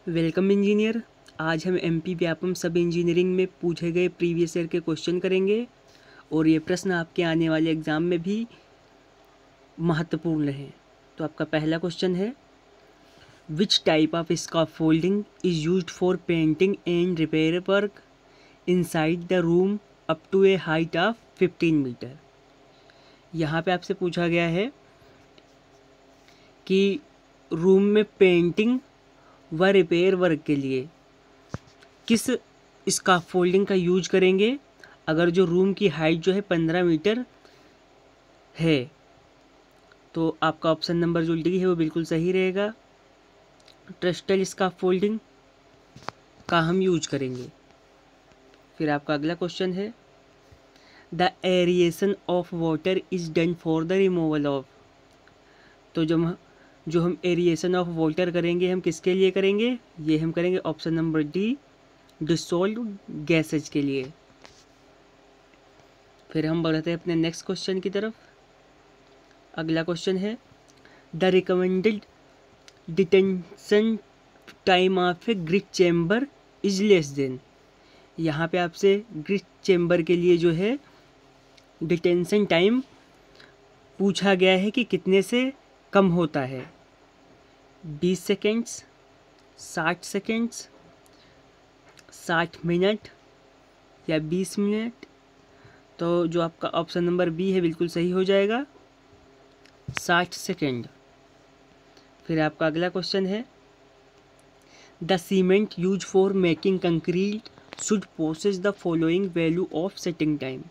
Welcome engineer. आज हम MP Vyapam सब इंजीनियरिंग में पूछे गए प्रीवियस ईयर के क्वेश्चन करेंगे और ये प्रश्न आपके आने वाले एग्ज़ाम में भी महत्वपूर्ण है। तो आपका पहला क्वेश्चन है, which type of scaffolding is used for painting and repair work inside the room up to a height of 15 metre. यहाँ पे आपसे पूछा गया है कि रूम में पेंटिंग व रिपेयर वर्क के लिए किस स्कैफोल्डिंग का यूज करेंगे अगर जो रूम की हाइट जो है 15 मीटर है। तो आपका ऑप्शन नंबर जो डी है वो बिल्कुल सही रहेगा। ट्रस्टल स्कैफोल्डिंग का हम यूज करेंगे। फिर आपका अगला क्वेश्चन है, the aeration of water is done for the removal of. तो जो हम एरिएशन ऑफ वाटर करेंगे हम किसके लिए करेंगे? ये हम करेंगे option number D, dissolve gases के लिए। फिर हम बढ़ते हैं अपने नेक्स्ट क्वेश्चन की तरफ। अगला क्वेश्चन है, the recommended detention time of a grit chamber is less than. यहाँ पे आपसे ग्रिट चैम्बर के लिए जो है डिटेंशन टाइम पूछा गया है कि कितने से कम होता है, 20 सेकेंड्स, 60 सेकेंड्स, 60 मिनट या 20 मिनट। तो जो आपका ऑप्शन नंबर बी है बिल्कुल सही हो जाएगा, 60 सेकेंड। फिर आपका अगला क्वेश्चन है, the cement use for making concrete should possess the following value of setting time.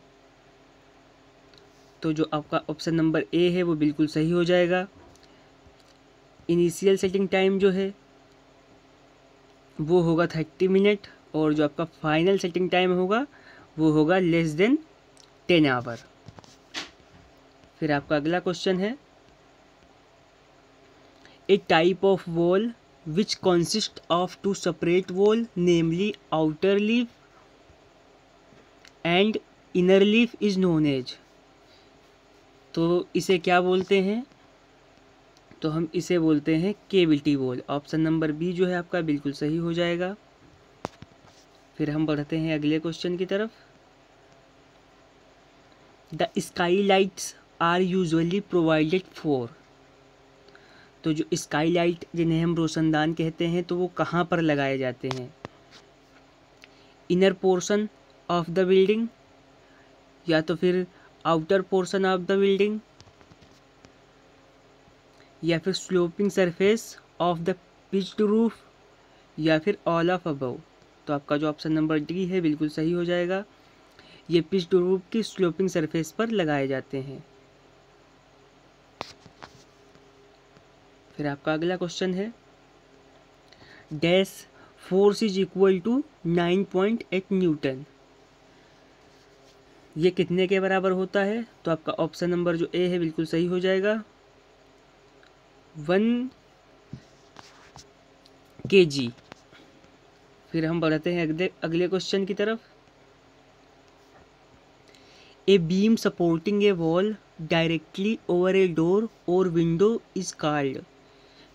तो जो आपका ऑप्शन नंबर ए है वो बिल्कुल सही हो जाएगा। इनिशियल सेटिंग टाइम जो है वो होगा 30 मिनट और जो आपका फाइनल सेटिंग टाइम होगा वो होगा लेस देन 10 आवर। फिर आपका अगला क्वेश्चन है, a type of wall which consist of two separate wall namely outer leaf and inner leaf is known as. तो इसे क्या बोलते हैं? तो हम इसे बोलते हैं cavity wall. Option number B जो है आपका बिल्कुल सही हो जाएगा। फिर हम बढ़ते हैं अगले क्वेश्चन की तरफ। The sky lights are usually provided for. तो जो स्काई लाइट जिन्हें हम रोशनदान कहते हैं तो वो कहाँ पर लगाए जाते हैं? Inner portion of the building या तो फिर outer portion of the building या फिर sloping surface of the pitched roof या फिर ऑल ऑफ अबव। तो आपका जो ऑप्शन नंबर डी है बिल्कुल सही हो जाएगा। ये पिच्ड रूफ की स्लोपिंग सरफेस पर लगाए जाते हैं। फिर आपका अगला क्वेश्चन है, dash force is equal to 9.8 newton. ये कितने के बराबर होता है? तो आपका ऑप्शन नंबर जो ए है बिल्कुल सही हो जाएगा, 1 kg। फिर हम बढ़ते हैं अगले क्वेश्चन की तरफ। A beam supporting A wall directly over a door और विंडो इज कॉल्ड।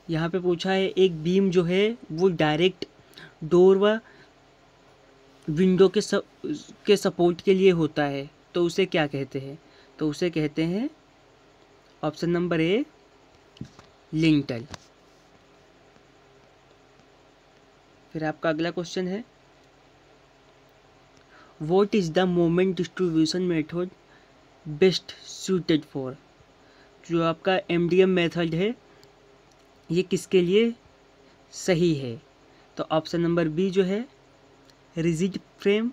यहाँ पे पूछा है एक बीम जो है वो डायरेक्ट डोर व विंडो के सपोर्ट के लिए होता है तो उसे क्या कहते हैं? तो उसे कहते हैं ऑप्शन नंबर ए, लिंटल। फिर आपका अगला क्वेश्चन है, what is the moment distribution method best suited for. जो आपका एमडीएम मेथड है ये किसके लिए सही है? तो ऑप्शन नंबर बी जो है, रिजिड फ्रेम,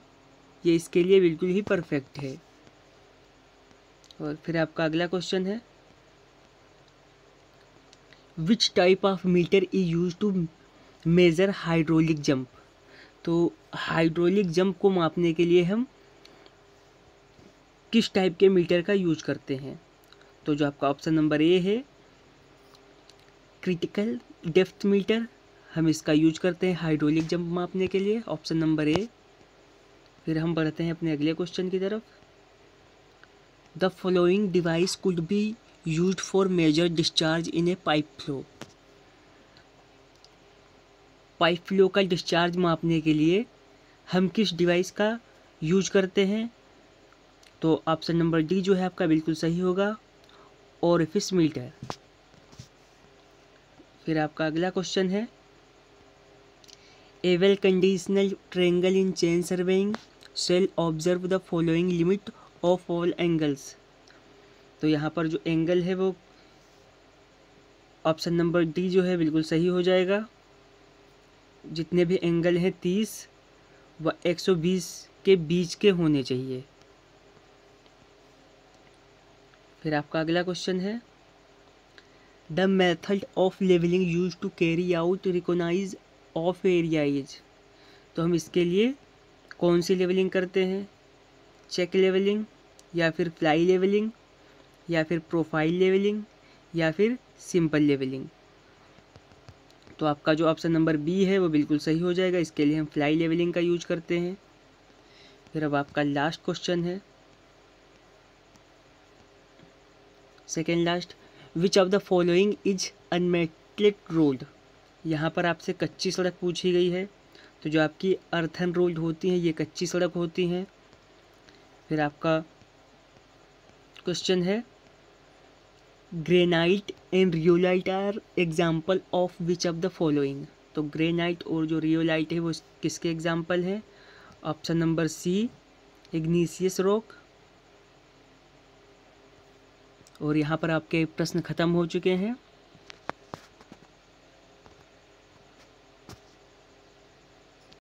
ये इसके लिए बिल्कुल ही परफेक्ट है। और फिर आपका अगला क्वेश्चन है, which type of meter is use to measure hydraulic jump. तो हाइड्रोलिक जंप को मापने के लिए हम किस टाइप के मीटर का यूज करते हैं? तो जो आपका ऑप्शन नंबर ए है, क्रिटिकल डेप्थ मीटर, हम इसका यूज करते हैं हाइड्रोलिक जंप मापने के लिए, ऑप्शन नंबर ए। फिर हम बढ़ते हैं अपने अगले क्वेश्चन की तरफ। The following device could be used for measure discharge in a pipe flow. Pipe flow का डिस्चार्ज मापने के लिए हम किस डिवाइस का यूज करते हैं? तो ऑप्शन नंबर डी जो है आपका बिल्कुल सही होगा, ओरिफिस मीटर। फिर आपका अगला क्वेश्चन है, a well conditional triangle in chain surveying shall observe the following limit of all angles. तो यहाँ पर जो एंगल है वो ऑप्शन नंबर डी जो है बिल्कुल सही हो जाएगा। जितने भी एंगल हैं 30 व 120 के बीच के होने चाहिए। फिर आपका अगला क्वेश्चन है, the method of levelling use to carry out recognise of areas. तो हम इसके लिए कौन सी लेवलिंग करते हैं? चेक लेवलिंग, या फिर फ्लाई लेवलिंग, या फिर प्रोफाइल लेवलिंग, या फिर सिंपल लेवलिंग। तो आपका जो ऑप्शन नंबर बी है वो बिल्कुल सही हो जाएगा। इसके लिए हम फ्लाई लेवलिंग का यूज करते हैं। फिर अब आपका लास्ट क्वेश्चन है, second last, which of the following is unmetalled road. यहाँ पर आपसे कच्ची सड़क पूछी गई है। तो जो आपकी अर्थन रोड होती हैं ये कच्ची सड़क होती हैं। फिर आपका क्वेश्चन है, granite and rhyolite are example of which of the following. तो ग्रेनाइट और जो रियोलाइट है वो किसके एग्जाम्पल हैं? Option number C, igneous rock. और यहाँ पर आपके प्रश्न खत्म हो चुके हैं।